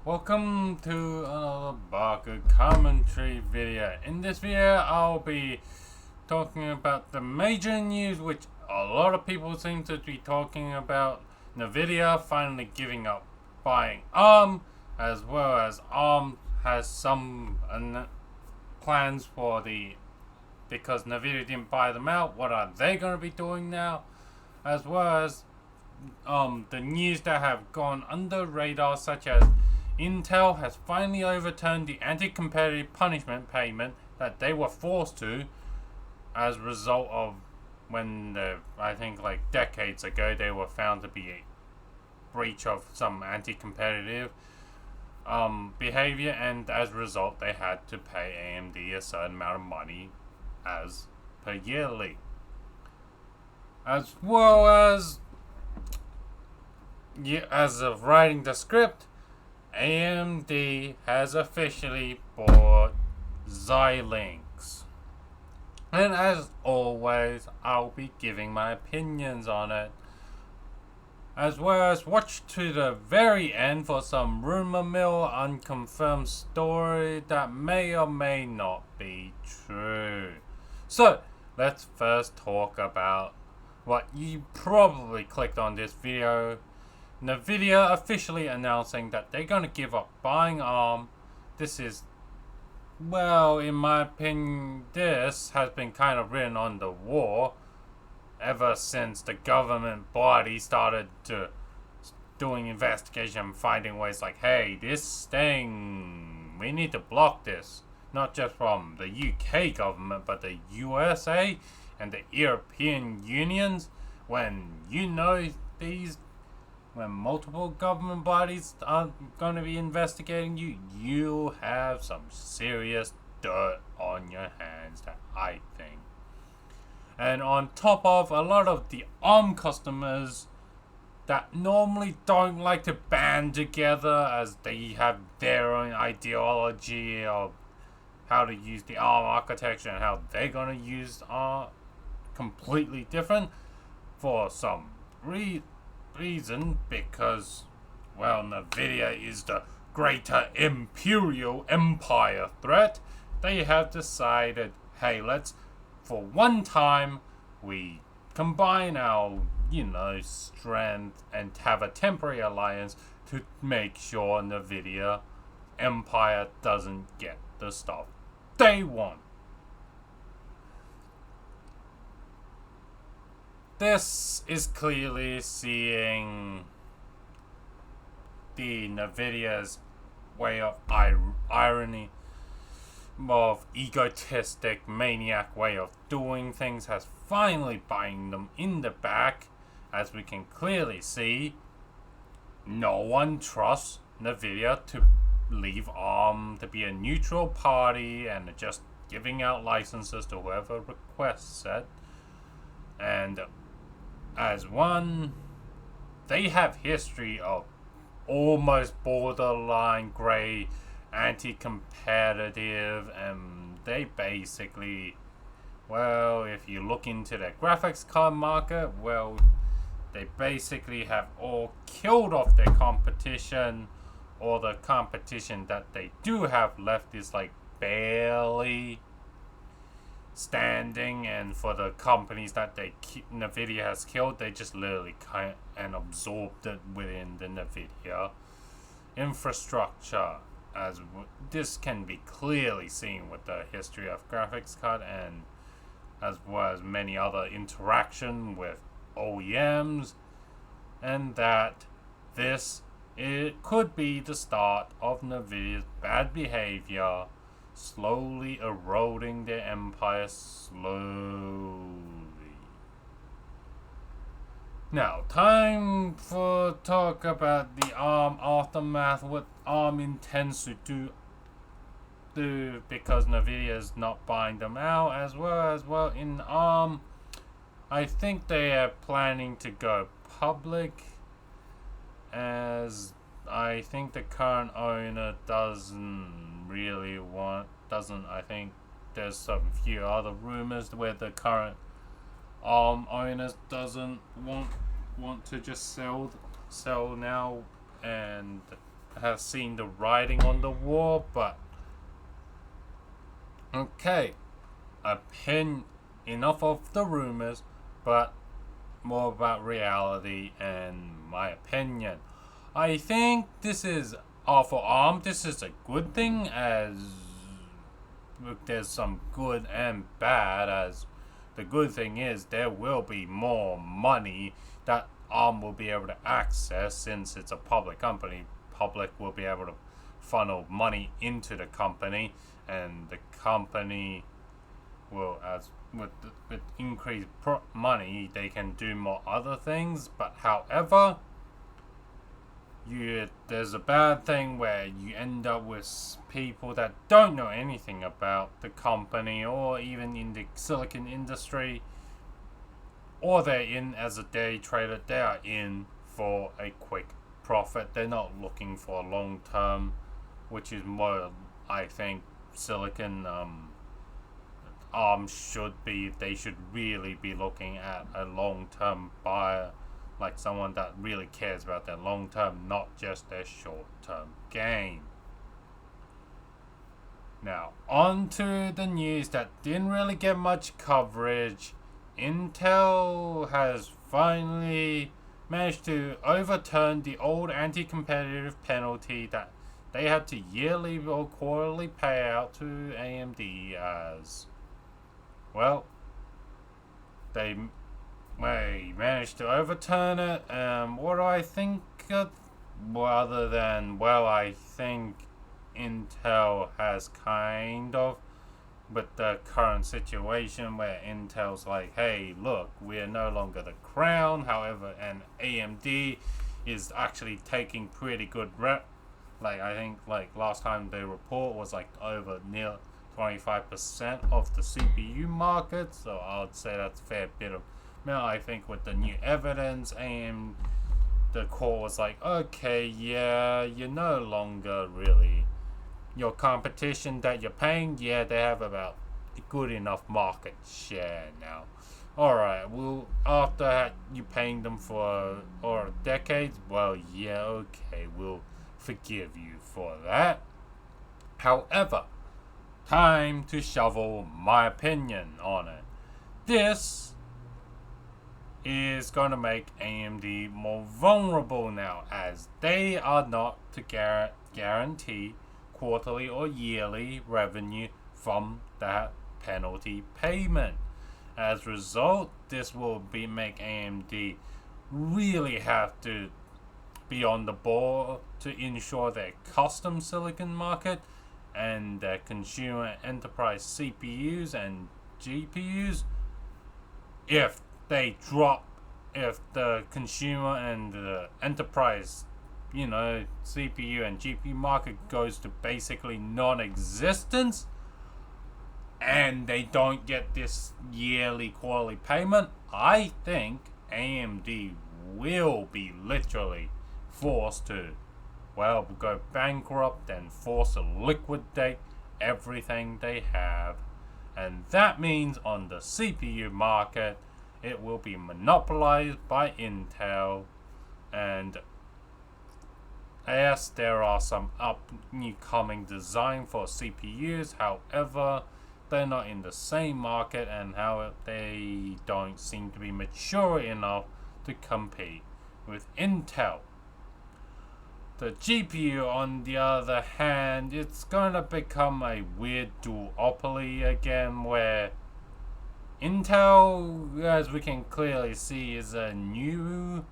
Welcome to another Baka commentary video. In this video, I'll be talking about the major news which a lot of people seem to be talking about. NVidia finally giving up buying ARM, as well as ARM has some plans for because NVidia didn't buy them out, what are they going to be doing now? As well as the news that have gone under radar, such as Intel has finally overturned the anti-competitive punishment payment that they were forced to as a result of when I think like decades ago they were found to be a breach of some anti-competitive behavior, and as a result they had to pay AMD a certain amount of money as per yearly. As well as as of writing the script, AMD has officially bought Xilinx. And as always, I'll be giving my opinions on it. As well as watch to the very end for some rumor mill unconfirmed story that may or may not be true. So, let's first talk about what you probably clicked on this video. NVidia officially announcing that they're going to give up buying ARM. This is, well, in my opinion, this has been kind of written on the wall ever since the government body started doing investigation, finding ways like, hey, this thing, we need to block this. Not just from the UK government, but the USA and the European Unions. When when multiple government bodies are going to be investigating you, you have some serious dirt on your hands, that I think. And on top of a lot of the ARM customers that normally don't like to band together as they have their own ideology of how to use the ARM architecture and how they're going to use ARM completely different for some reason, because, well, NVIDIA is the greater imperial empire threat. They have decided, hey, let's, for one time, we combine our, strength and have a temporary alliance to make sure NVIDIA empire doesn't get the stuff they want. This is clearly seeing the NVIDIA's way of irony, of egotistic, maniac way of doing things has finally biting them in the back. As we can clearly see, no one trusts NVIDIA to leave ARM to be a neutral party and just giving out licenses to whoever requests it. And as one, they have history of almost borderline grey, anti-competitive, and they basically, well, if you look into their graphics card market, well, they basically have all killed off their competition, or the competition that they do have left is like barely standing, and for the companies that NVIDIA has killed, they just literally and absorbed it within the NVIDIA infrastructure. As this can be clearly seen with the history of graphics card, and as well as many other interaction with OEMs, and that it could be the start of NVIDIA's bad behavior, slowly eroding their empire slowly. Now, time for talk about the ARM aftermath, what ARM intends to do because NVIDIA is not buying them out, as well in ARM, I think they are planning to go public, as I think the current owner I think there's some few other rumors where the current ARM owners doesn't want to just sell now, and have seen the writing on the wall, but okay. Enough of the rumors, but more about reality and my opinion. I think this is for ARM. This is a good thing, as there's some good and bad. As the good thing is there will be more money that ARM will be able to access, since it's a public company. Public will be able to funnel money into the company, and the company will, as with increased money, they can do more other things. But however, there's a bad thing where you end up with people that don't know anything about the company, or even in the silicon industry, or they're in as a day trader. They are in for a quick profit. They're not looking for a long term, which is more, I think, silicon should be. They should really be looking at a long term buyer, like someone that really cares about their long term, not just their short term gain. Now, on to the news that didn't really get much coverage. Intel has finally managed to overturn the old anti-competitive penalty that they had to yearly or quarterly pay out to AMD. As well, they managed to overturn it. What do I think of? Other than, well, I think Intel has kind of, with the current situation where Intel's like, hey, look, we're no longer the crown. However, and AMD is actually taking pretty good like, I think, like, last time the report was like over near 25% of the CPU market. So I would say that's a fair bit of. Now I think with the new evidence, the court was like, okay, yeah, you're no longer really your competition that you're paying. Yeah, they have about good enough market share now. Alright, well, after you paying them for decades, well, yeah, okay, we'll forgive you for that. However, time to shovel my opinion on it. This is going to make AMD more vulnerable now, as they are not to guarantee quarterly or yearly revenue from that penalty payment. As a result, this will make AMD really have to be on the ball to ensure their custom silicon market and their consumer enterprise CPUs and GPUs. If the consumer and the enterprise, CPU and GPU market goes to basically non-existence, and they don't get this yearly, quarterly payment, I think AMD will be literally forced to, well, go bankrupt and forced to liquidate everything they have. And that means on the CPU market, it will be monopolized by Intel. And yes, there are some upcoming design for CPUs. However, they're not in the same market, and how they don't seem to be mature enough to compete with Intel. The GPU, on the other hand, it's going to become a weird duopoly again, where Intel, as we can clearly see, is a new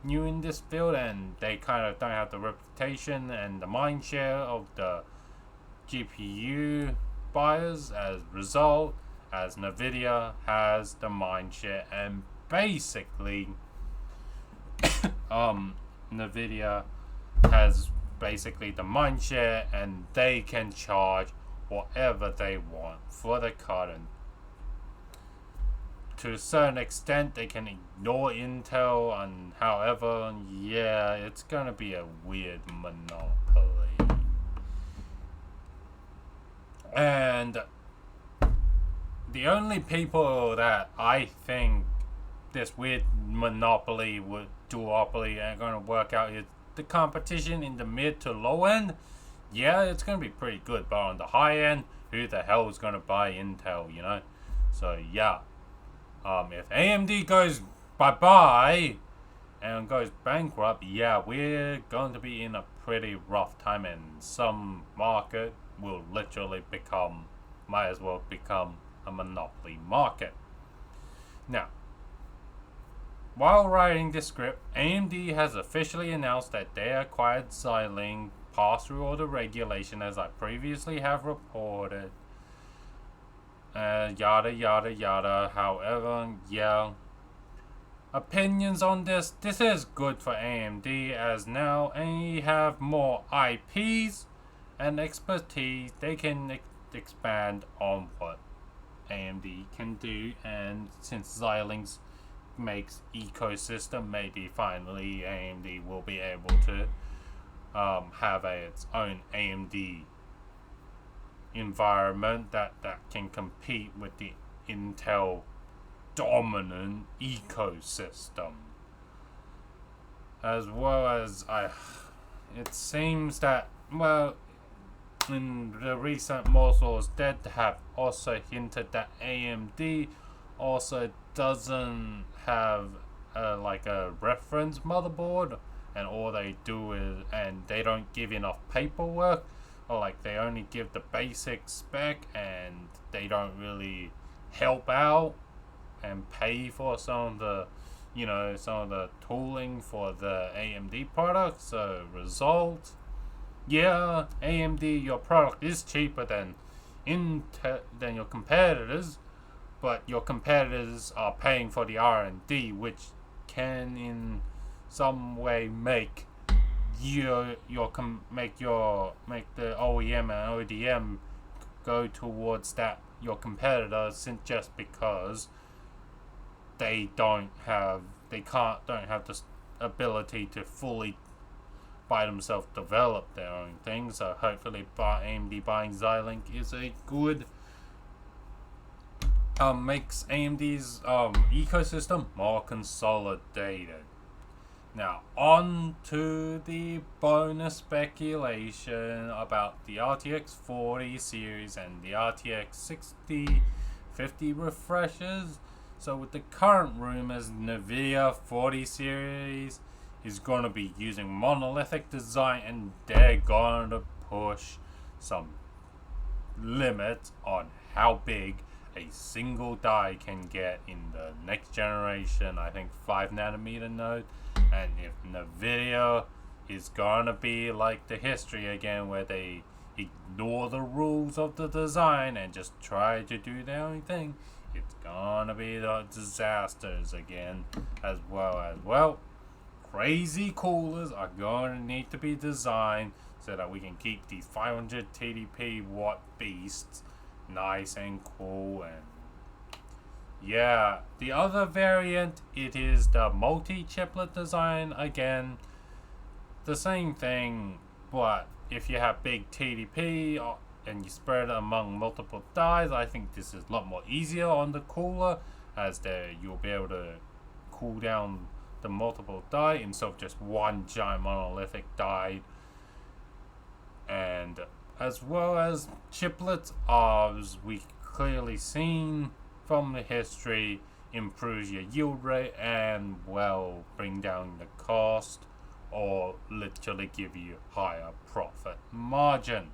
in this field, and they kind of don't have the reputation and the mind share of the GPU buyers. As a result, as NVidia has the mind share, and basically NVidia has basically the mind share, and they can charge whatever they want for the card. And to a certain extent, they can ignore Intel, and however, yeah, it's gonna be a weird monopoly. And the only people that I think this weird monopoly duopoly are gonna work out is the competition in the mid to low end, yeah, it's gonna be pretty good. But on the high end, who the hell is gonna buy Intel, you know? So yeah, if AMD goes bye-bye and goes bankrupt, yeah, we're going to be in a pretty rough time, and some market will literally might as well become a monopoly market. Now, while writing this script, AMD has officially announced that they acquired Xilinx, passed through all the regulation as I previously have reported. Yada yada yada. However, yeah. Opinions on this. This is good for AMD as now they have more IPs and expertise. They can expand on what AMD can do, and since Xilinx makes ecosystem, maybe finally AMD will be able to have its own AMD environment that can compete with the Intel dominant ecosystem. As well as it seems that, well, in the recent morsels that have also hinted that AMD also doesn't have like a reference motherboard, and all they do is, and they don't give enough paperwork, or like they only give the basic spec and they don't really help out and pay for some of the tooling for the AMD products. So result, yeah, AMD, your product is cheaper than your competitors, but your competitors are paying for the R&D, which can in some way make the OEM and ODM go towards that your competitors, just because they don't have the ability to fully by themselves develop their own thing. So hopefully AMD buying Xilinx is a good makes AMD's ecosystem more consolidated. Now on to the bonus speculation about the RTX 40 series and the RTX 6050 refreshes. So with the current rumors, NVidia 40 series is going to be using monolithic design, and they're going to push some limits on how big a single die can get in the next generation, I think 5nm node. And if NVIDIA is gonna be like the history again, where they ignore the rules of the design and just try to do their own thing, it's gonna be the disasters again. As well, crazy coolers are gonna need to be designed so that we can keep these 500 TDP watt beasts nice and cool. And yeah, the other variant, it is the multi-chiplet design. Again, the same thing, but if you have big TDP and you spread it among multiple dies, I think this is a lot more easier on the cooler, as you'll be able to cool down the multiple die instead of just one giant monolithic die. And as well as chiplets, as we clearly seen from the history, improves your yield rate and bring down the cost, or literally give you higher profit margin.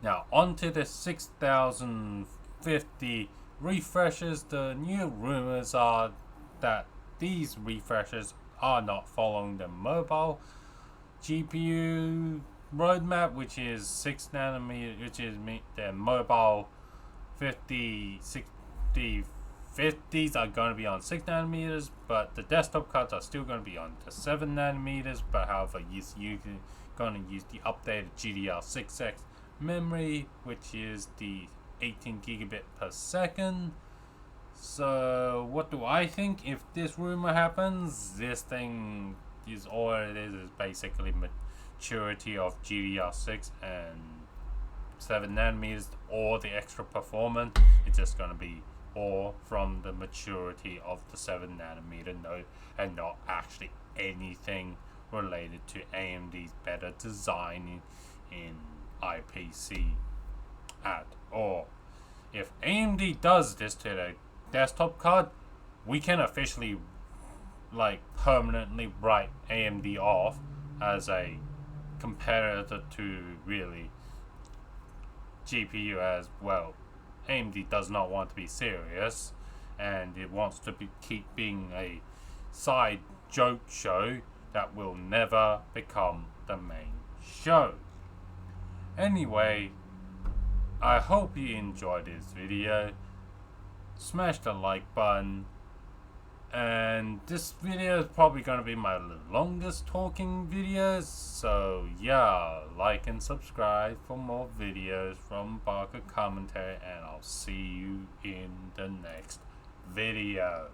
Now onto the 6050 refreshes. The new rumors are that these refreshes are not following the mobile GPU roadmap, which is 6nm, which is the mobile 5050s are going to be on 6nm, but the desktop cards are still going to be on the 7nm. But however, you're going to use the updated GDR6X memory, which is the 18 gigabit per second. So what do I think if this rumor happens? This thing is all it is basically maturity of GDR6 and 7nm, or the extra performance. It's just going to be all from the maturity of the 7nm node, and not actually anything related to AMD's better design in IPC at all. If AMD does this to the desktop card, we can officially permanently write AMD off as a competitor to really GPU as well. AMD does not want to be serious, and it wants to keep being a side joke show that will never become the main show. Anyway, I hope you enjoyed this video. Smash the like button. And this video is probably going to be my longest talking video. So yeah, like and subscribe for more videos from Baka Commentary. And I'll see you in the next video.